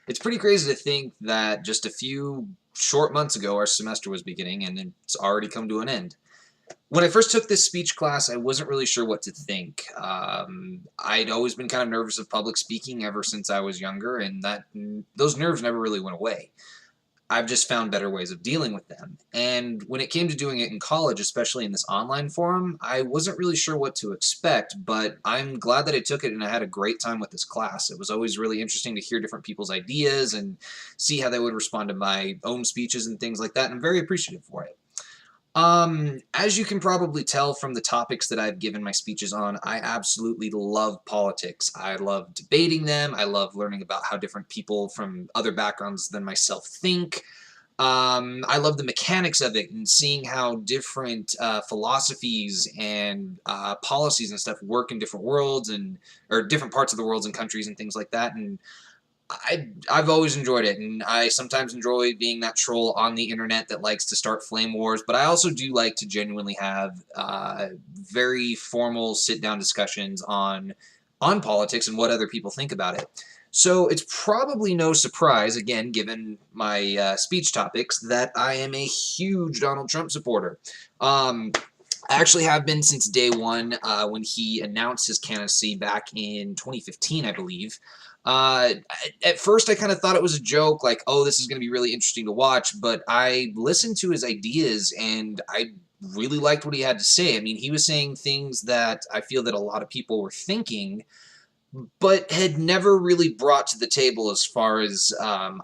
It's pretty crazy to think that just a few short months ago our semester was beginning and it's already come to an end. When I first took this speech class, I wasn't really sure what to think. I'd always been kind of nervous of public speaking ever since I was younger, and those nerves never really went away. I've just found better ways of dealing with them. And when it came to doing it in college, especially in this online forum, I wasn't really sure what to expect, but I'm glad that I took it and I had a great time with this class. It was always really interesting to hear different people's ideas and see how they would respond to my own speeches and things like that, and I'm very appreciative for it. As you can probably tell from the topics that I've given my speeches on, I absolutely love politics. I love debating them. I love learning about how different people from other backgrounds than myself think. I love the mechanics of it and seeing how different philosophies and policies and stuff work in different worlds and or different parts of the worlds and countries and things like that. And I've always enjoyed it, and I sometimes enjoy being that troll on the internet that likes to start flame wars, but I also do like to genuinely have very formal sit-down discussions on politics and what other people think about it. So it's probably no surprise, again, given my speech topics, that I am a huge Donald Trump supporter. I actually have been since day one when he announced his candidacy back in 2015, I believe. Uh, at first, I kind of thought it was a joke, like, oh, this is going to be really interesting to watch, but I listened to his ideas and I really liked what he had to say. I mean, he was saying things that I feel that a lot of people were thinking, but had never really brought to the table as far as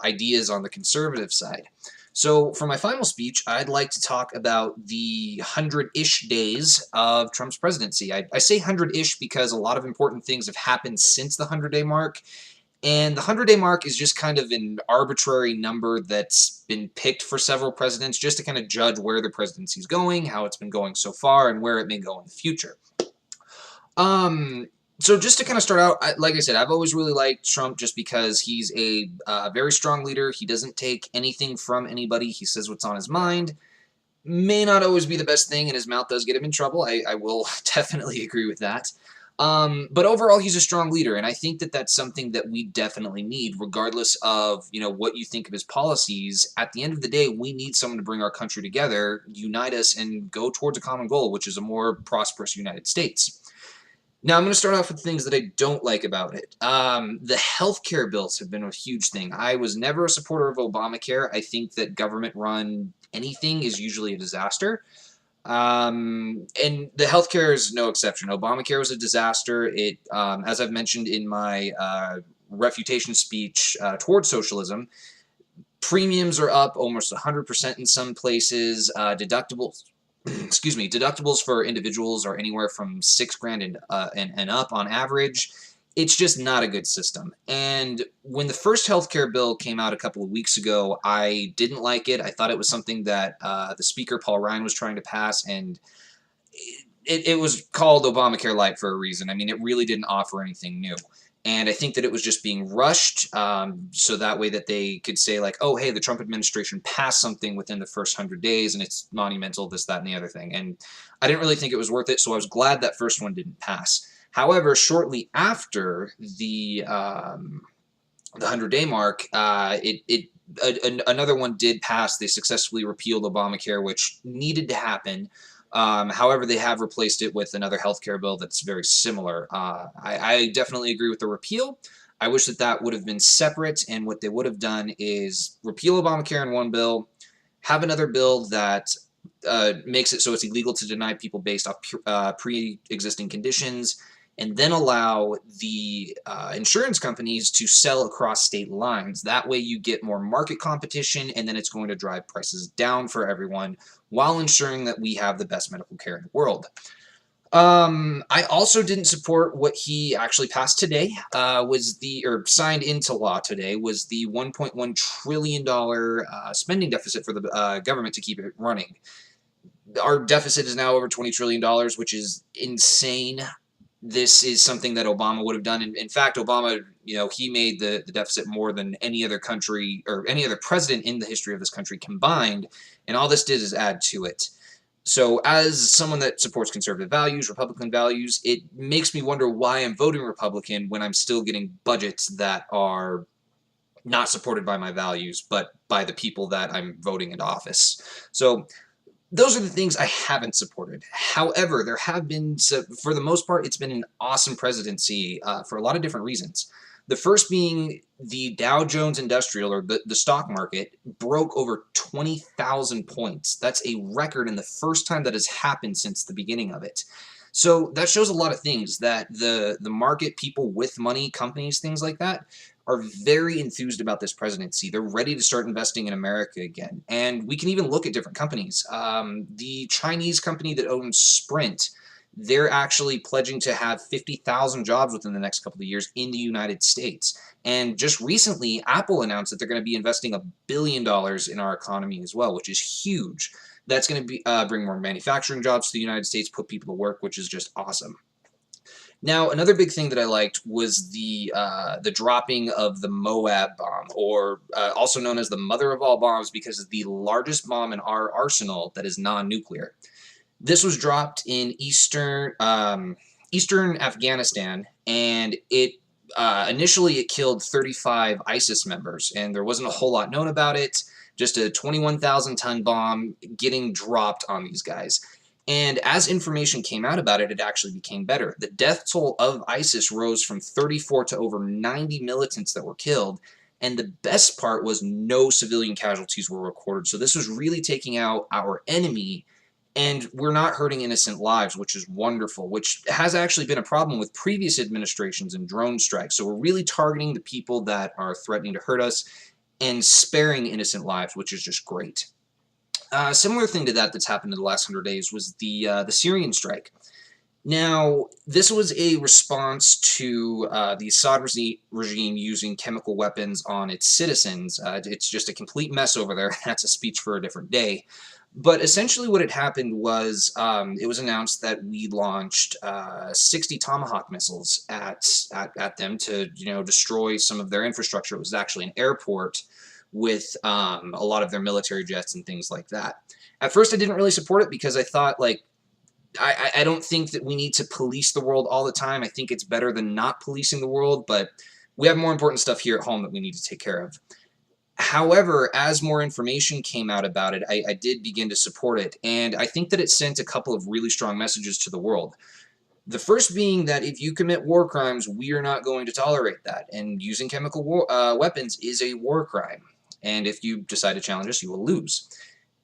ideas on the conservative side. So, for my final speech, I'd like to talk about the 100-ish days of Trump's presidency. I say 100-ish because a lot of important things have happened since the 100-day mark, and the 100-day mark is just kind of an arbitrary number that's been picked for several presidents just to kind of judge where the presidency is going, how it's been going so far, and where it may go in the future. Um, so just to kind of start out, like I said, I've always really liked Trump just because he's a very strong leader. He doesn't take anything from anybody. He says what's on his mind. May not always be the best thing, and his mouth does get him in trouble. I will definitely agree with that. But overall, he's a strong leader, and I think that that's something that we definitely need, regardless of what you think of his policies. At the end of the day, we need someone to bring our country together, unite us, and go towards a common goal, which is a more prosperous United States. Now, I'm going to start off with things that I don't like about it. The healthcare bills have been a huge thing. I was never a supporter of Obamacare. I think that government run anything is usually a disaster. And the healthcare is no exception. Obamacare was a disaster. As I've mentioned in my refutation speech towards socialism, premiums are up almost 100% in some places. Deductibles excuse me, deductibles for individuals are anywhere from 6 grand and up on average. It's just not a good system. And when the first healthcare bill came out a couple of weeks ago, I didn't like it. I thought it was something that the speaker, Paul Ryan, was trying to pass, and it was called Obamacare Light for a reason. I mean, it really didn't offer anything new. And I think that it was just being rushed so that way that they could say, like, oh, hey, the Trump administration passed something within the first 100 days and it's monumental, this, that, and the other thing. And I didn't really think it was worth it, so I was glad that first one didn't pass. However, shortly after the 100-day mark, another one did pass. They successfully repealed Obamacare, which needed to happen. However, they have replaced it with another healthcare bill that's very similar. I definitely agree with the repeal. I wish that that would have been separate, and what they would have done is repeal Obamacare in one bill, have another bill that makes it so it's illegal to deny people based off pre-existing conditions, and then allow the insurance companies to sell across state lines. That way you get more market competition, and then it's going to drive prices down for everyone while ensuring that we have the best medical care in the world. I also didn't support what he actually passed today, or signed into law today, was the $1.1 trillion spending deficit for the government to keep it running. Our deficit is now over $20 trillion, which is insane. This is something that Obama would have done. In fact, Obama, he made the deficit more than any other country or any other president in the history of this country combined, and all this did is add to it. So as someone that supports conservative values, Republican values, it makes me wonder why I'm voting Republican when I'm still getting budgets that are not supported by my values, but by the people that I'm voting into office. So those are the things I haven't supported. However, there have been, for the most part, it's been an awesome presidency for a lot of different reasons. The first being the Dow Jones Industrial, or the stock market, broke over 20,000 points. That's a record and the first time that has happened since the beginning of it. So that shows a lot of things, that the market, people with money, companies, things like that, are very enthused about this presidency. They're ready to start investing in America again. And we can even look at different companies. The Chinese company that owns Sprint, they're actually pledging to have 50,000 jobs within the next couple of years in the United States. And just recently, Apple announced that they're going to be investing $1 billion in our economy as well, which is huge. That's going to be bring more manufacturing jobs to the United States, put people to work, which is just awesome. Now, another big thing that I liked was the dropping of the Moab bomb, or also known as the mother of all bombs, because it's the largest bomb in our arsenal that is non-nuclear. This was dropped in eastern Afghanistan, and it initially it killed 35 ISIS members, and there wasn't a whole lot known about it. Just a 21,000-ton bomb getting dropped on these guys. And as information came out about it, it actually became better. The death toll of ISIS rose from 34 to over 90 militants that were killed. And the best part was no civilian casualties were recorded. So this was really taking out our enemy, and we're not hurting innocent lives, which is wonderful, which has actually been a problem with previous administrations and drone strikes. So we're really targeting the people that are threatening to hurt us and sparing innocent lives, which is just great. Similar thing to that that's happened in the last 100 days was the Syrian strike. Now, this was a response to the Assad regime using chemical weapons on its citizens. It's just a complete mess over there. That's a speech for a different day. But essentially what had happened was it was announced that we launched 60 Tomahawk missiles at them to destroy some of their infrastructure. It was actually an airport with a lot of their military jets and things like that. At first I didn't really support it because I thought, like, I don't think that we need to police the world all the time. I think it's better than not policing the world, but we have more important stuff here at home that we need to take care of. However, as more information came out about it, I did begin to support it, and I think that it sent a couple of really strong messages to the world. The first being that if you commit war crimes, we are not going to tolerate that, and using chemical weapons is a war crime, and if you decide to challenge us, you will lose.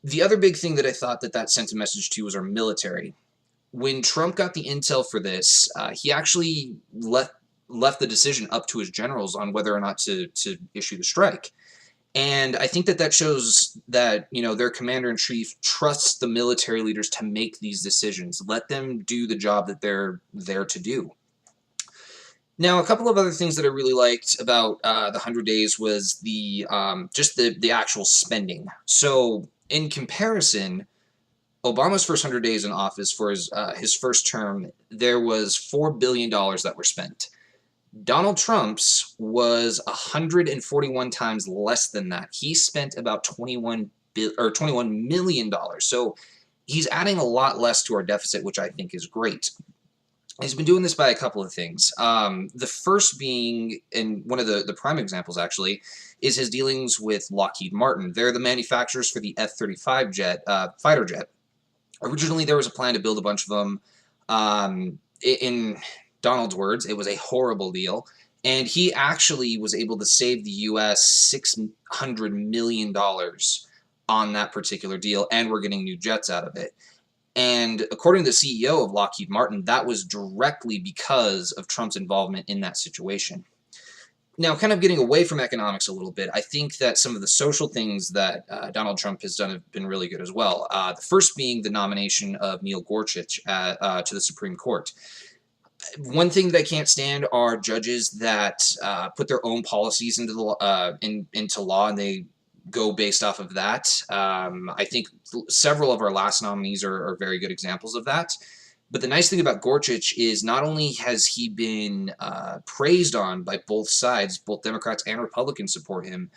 The other big thing that I thought that sent a message to was our military. When Trump got the intel for this, he actually left the decision up to his generals on whether or not to issue the strike. And I think that shows that, their commander-in-chief trusts the military leaders to make these decisions. Let them do the job that they're there to do. Now, a couple of other things that I really liked about the 100 days was just the actual spending. So, in comparison, Obama's first 100 days in office for his first term, there was $4 billion that were spent. Donald Trump's was 141 times less than that. He spent about $21 million. So he's adding a lot less to our deficit, which I think is great. He's been doing this by a couple of things. The first being, and one of the prime examples actually, is his dealings with Lockheed Martin. They're the manufacturers for the F-35 fighter jet. Originally, there was a plan to build a bunch of them. In Donald's words, it was a horrible deal, and he actually was able to save the U.S. $600 million on that particular deal, and we're getting new jets out of it. And according to the CEO of Lockheed Martin, that was directly because of Trump's involvement in that situation. Now, kind of getting away from economics a little bit, I think that some of the social things that Donald Trump has done have been really good as well. The first being the nomination of Neil Gorsuch to the Supreme Court. One thing that I can't stand are judges that put their own policies into law, and they go based off of that. I think several of our last nominees are very good examples of that. But the nice thing about Gorsuch is not only has he been praised on by both sides, both Democrats and Republicans support him,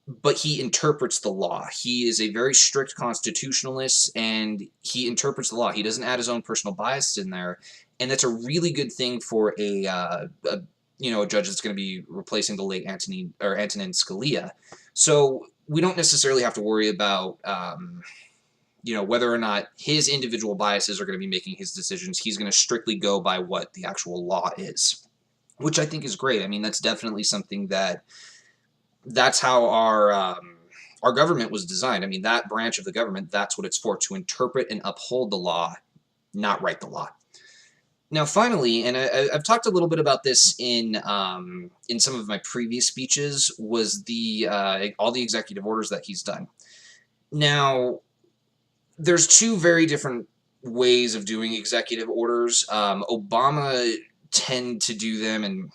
but he interprets the law. He is a very strict constitutionalist, and he interprets the law. He doesn't add his own personal bias in there, and that's a really good thing for a a judge that's going to be replacing the late Antonin Scalia. So we don't necessarily have to worry about whether or not his individual biases are going to be making his decisions. He's going to strictly go by what the actual law is, which I think is great. I mean, that's definitely something that's how our government was designed. I mean, that branch of the government, that's what it's for, to interpret and uphold the law, not write the law. Now, finally, and I've talked a little bit about this in some of my previous speeches, was all the executive orders that he's done. Now, there's two very different ways of doing executive orders. Obama tend to do them, and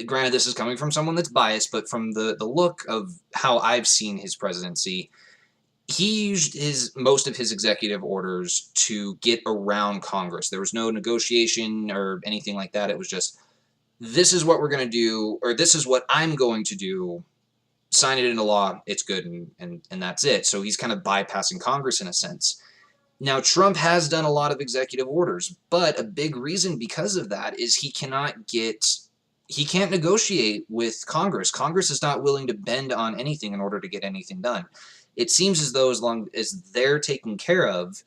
granted, this is coming from someone that's biased, but from the look of how I've seen his presidency, he used most of his executive orders to get around Congress. There was no negotiation or anything like that. It was just, this is what we're going to do, or this is what I'm going to do. Sign it into law. It's good, and that's it. So he's kind of bypassing Congress in a sense. Now, Trump has done a lot of executive orders, but a big reason because of that is he can't negotiate with Congress. Congress is not willing to bend on anything in order to get anything done. It seems as though as long as they're taken care of,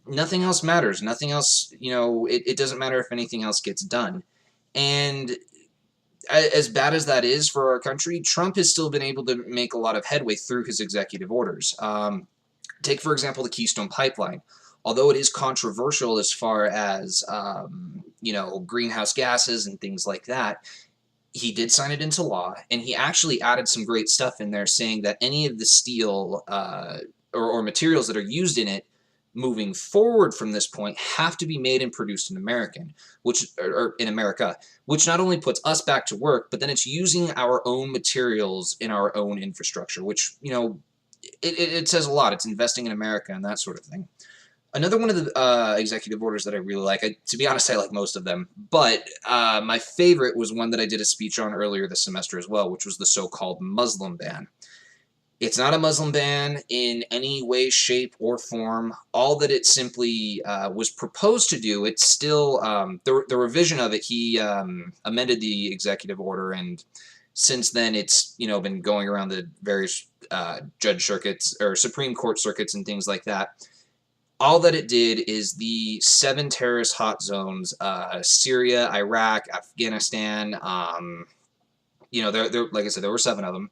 nothing else matters. Nothing else, it doesn't matter if anything else gets done. And as bad as that is for our country, Trump has still been able to make a lot of headway through his executive orders. Take, for example, the Keystone Pipeline. Although it is controversial as far as, greenhouse gases and things like that, he did sign it into law, and he actually added some great stuff in there saying that any of the steel or materials that are used in it moving forward from this point have to be made and produced in America, which not only puts us back to work, but then it's using our own materials in our own infrastructure, which, it says a lot. It's investing in America and that sort of thing. Another one of the executive orders that I really like, to be honest, I like most of them, but my favorite was one that I did a speech on earlier this semester as well, which was the so-called Muslim ban. It's not a Muslim ban in any way, shape, or form. All that it simply was proposed to do, it's still, the revision of it, he amended the executive order, and since then it's, been going around the various judge circuits, or Supreme Court circuits and things like that. All that it did is the 7 terrorist hot zones, Syria, Iraq, Afghanistan, like I said, there were 7 of them.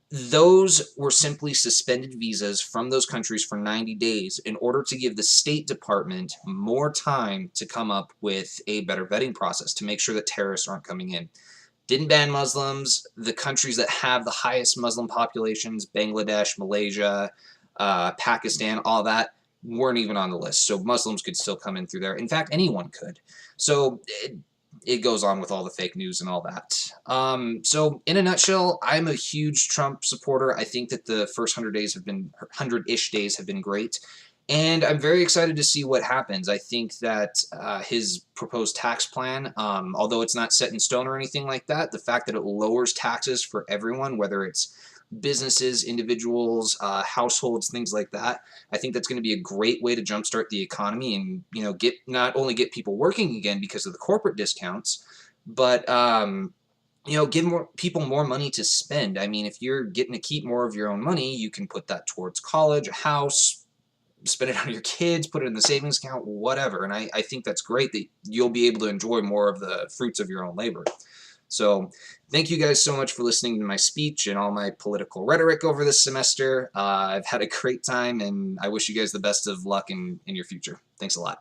Those were simply suspended visas from those countries for 90 days in order to give the State Department more time to come up with a better vetting process to make sure that terrorists aren't coming in. Didn't ban Muslims. The countries that have the highest Muslim populations, Bangladesh, Malaysia, Pakistan, all that, weren't even on the list. So Muslims could still come in through there. In fact, anyone could. So it goes on with all the fake news and all that. So in a nutshell, I'm a huge Trump supporter. I think that the first 100-ish days have been great. And I'm very excited to see what happens. I think that his proposed tax plan, although it's not set in stone or anything like that, the fact that it lowers taxes for everyone, whether it's businesses, individuals, households, things like that, I think that's going to be a great way to jumpstart the economy and, not only get people working again because of the corporate discounts, but, give more people more money to spend. I mean, if you're getting to keep more of your own money, you can put that towards college, a house, spend it on your kids, put it in the savings account, whatever. And I think that's great that you'll be able to enjoy more of the fruits of your own labor. So thank you guys so much for listening to my speech and all my political rhetoric over this semester. I've had a great time, and I wish you guys the best of luck in your future. Thanks a lot.